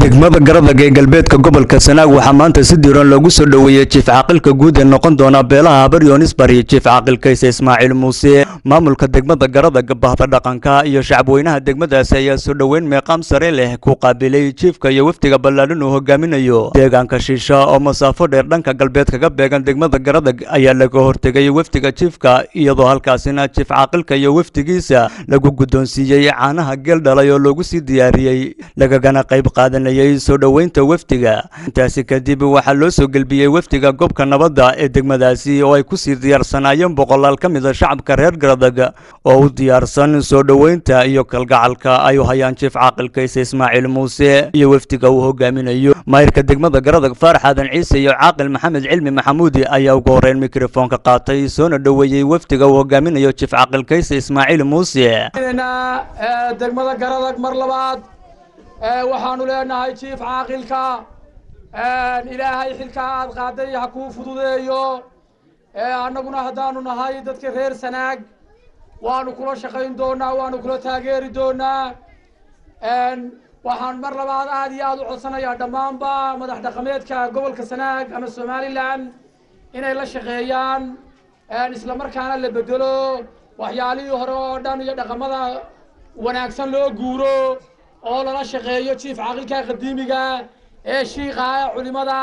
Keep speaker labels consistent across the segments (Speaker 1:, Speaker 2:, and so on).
Speaker 1: degmada Gar-adag ee galbeedka gobolka Sanaag waxa maanta si diiran loogu soo dhaweeyay Jiif Caaqilka Guud ee noqon doona beelaha Habar Yoonis Bari Jiif Caaqilka Ismaaciil Muuse maamulka degmada Gar-adag bahda dhaqanka iyo shacabweynaha degmadaas ayaa soo dhaweyn meeqam sare leh ku qaabilay jiifka iyo waftiga ballaaran uu hogaaminayo deegaanka Shiisha oo masaafo dheer dhanka galbeedka ka beegan degmada Gar-adag ayaa laga hortagay waftiga jiifka iyadoo halkaasina Jiif Caaqilka iyo waftigiisa lagu guddoonsiiyay caanaha geel dhalay oo loogu sii diyaariyay lagana qayb qaadan soo dhaweynta waftiga intaasi kadib waxa loo soo galbiyay waftiga goobka nabadda ee degmadaasi oo ay ku sii diyaarsanaayeen boqolaal ka mid ah shacabka reer Gar-adag oo u diyaarsan soo dhaweynta iyo kalgacalka ay u hayaan Jiif Caaqilka Ismaaciil Muuse iyo waftiga uu hogaaminayo maayirka degmada Gar-adag Faarax Hadhin Ciise iyo Caaqil Maxamed Cilmi Maxamuudi ayaa ugu horeyn mikrofoonka qaatay soona dhaweeyay waftiga uu hogaaminayo Jiif Caaqilka Ismaaciil Muuse
Speaker 2: degmada Gar-adag mar labaad waxaanu leenahay Jiif Caaqilka ilaahay xilka aad qaaday ha ku fududeeyo annaguna hadaanu nahay dadka reer Sanaag waanu kula shaqayn doonaa waanu kula taageeri doonaa waxaan mar labaad aad iyo aad u codsanayaa dhammaanba madax dhaqameedka gobolka Sanaag ama Somaliland inay la shaqeeyaan isla markaana la bedelo waxyaalihii hore oo dhan iyo dhaqamada wanaagsan loo guuro oo lala shaqeeyo Jiif Caaqilka qadiimiga ee shiiqa culimada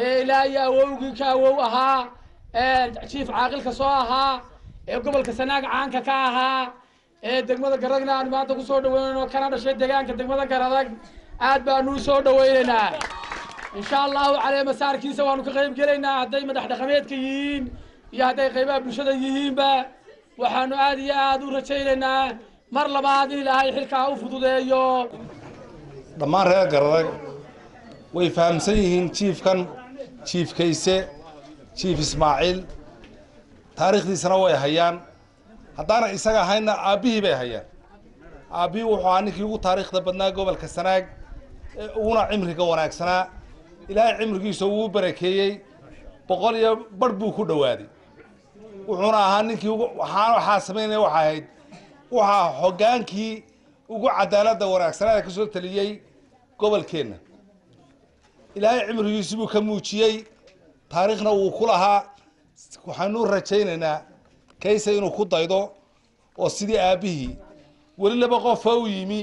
Speaker 2: ee ilaahay awowgii ka awow ahaa Jiif Caaqilka soo ahaa ee gobolka Sanaag caanka ka ahaa ee degmada Gar-adag aan maanta ku soo dhaweynayno kana dhashay deegaanka degmada Gar-adag aad baanu soo dhaweynaynaa insha Allah على مسارkiisa waanu ka qayb galeynaa haday madax dhaqameedka yihiin iyo haday qaybaha bulshada yihiinba waxaanu aad iyo aad u rajaynaynaa mar labaad ilaahay xilka u fududeeyo
Speaker 3: dhammaan reer Gar-adag way fahamsan yihiin jiifkan jiifkayse jiif Ismaaciil taariikhdiisana way hayaan hadana isaga hayna aabihii bay hayaan aabihii wuxuu aaninkii ugu taariikhda badnaa gobolka Sanaag uguna cimriga wanaagsanaa ilaahay cimrigiisa uu barakeeyay 100 bar buu ku dhawaaday wuxuuna ahaa ninkii waxa sameeyay waxa ahayd waxa hogaankii ugu cadaaladda wanaagsanaa ka soo taliyay gobolkeena ilaahay cimrigiisa buu ka muujiyay taariikhna uu ku lahaa waxaanu rajaynaynaa kaysa inuu ku daydo oo sidii aabihii wali laba qof oo yimi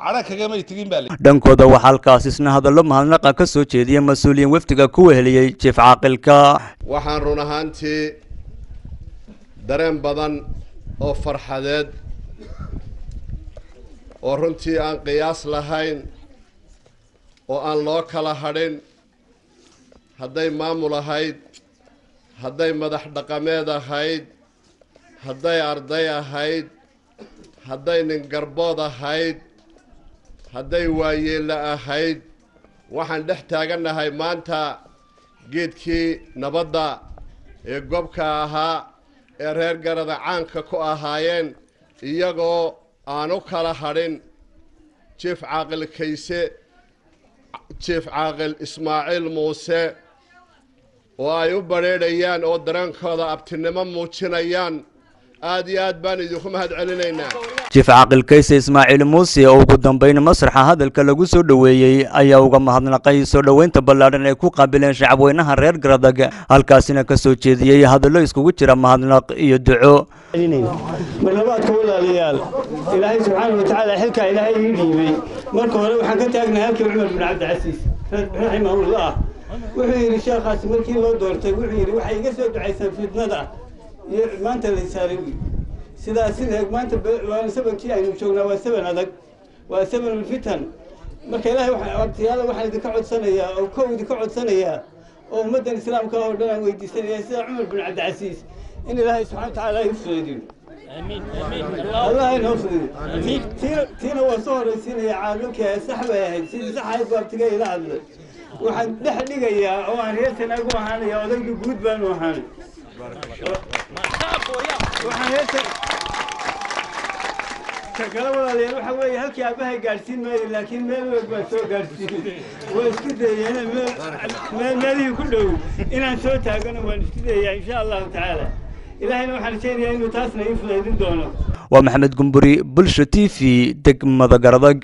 Speaker 3: cara kaga may tagin baa
Speaker 1: dhankooda waxa halkaas isna hadallo mahadnaqa ka soo jeediyay mas'uuliyiin waftiga ku weheliyay Jiif Caaqilka
Speaker 4: waxaan run ahaantii dareen badan oo farxadeed oo runtii aan qiyaas lahayn oo aan loo kala hadhin hadday maamul ahayd hadday madax dhaqameed ahayd hadday arday ahayd hadday nin garbood ahayd hadday waayeella ahayd waxaan dhex taaganahay maanta geedkii nabadda ee goobka ahaa ee reer Gar-adag caanka ku ahaayeen iyagoo aanu kala hadhin Jiif Caaqilkayse Jiif Caaqil Ismaaciil Muuse oo ay u bareedayaan oo dareenkooda abtinimo muujinayaan aad iyo aad baan idinku mahadcelinaynaa
Speaker 1: Jiif Caaqilka Ismaaciil Muuse oo ugu dambeyn masraxa hadalka lagu soo dhaweeyay ayaa uga mahadnaqay soo dhaweynta ballaaran ee ku qaabileen shacabweynaha reer Gar-adag halkaasina ka soo jeediyay hadallo iskugu jira mahadnaq iyo duco
Speaker 5: marlabaadka walaalayaal ilaahay subxaanahu wa ta'aala xilka ilaahay ii dhiibay marka hore waxaan ka taagnaa halkii Umar bin Cabdilcasiis rahimahullah wuxuu yiri sheekhaas markii loo doortay wuxuu yiri waxa iga soo ducaysan fitnada iyo maanta la saaray sidaas leeg maanta waa sabankii aynu joognaa waa saban adag waa saban fitan marka ilaahay waxaan idinka codsanayaa oo koowdi ka codsanayaa oo ummadan islaamka oo dhan weydiisanaya sida Umar bin Cabdilcasiis in ilaahay subxaanahu wa ta'aala uu fududeeyo amiin amiin Allah inoo fududeeyo amiin tiina waa soo horeysiinaya caalamka saxba ahayd sidii saxayd baabtiga ila hadlay waxaan dhex dhigayaa oo aan reer Sanaag u ahaanaya odayga guud baan u ahaanay waxaan heesay kala walaalayaal waxa weeye halkii aabahay gaarsiin maayo laakiin meel walba baan soo gaarsiinay waa isku dayeen meelihii ku dhow inaan soo taagano waan isku dayaa insha Allah ta'ala ilaahayna waxaan rajaynayaa inuu taasna ii fudaydin doono
Speaker 1: ومحمد قنبري بلشة TV دق مذا قرضق.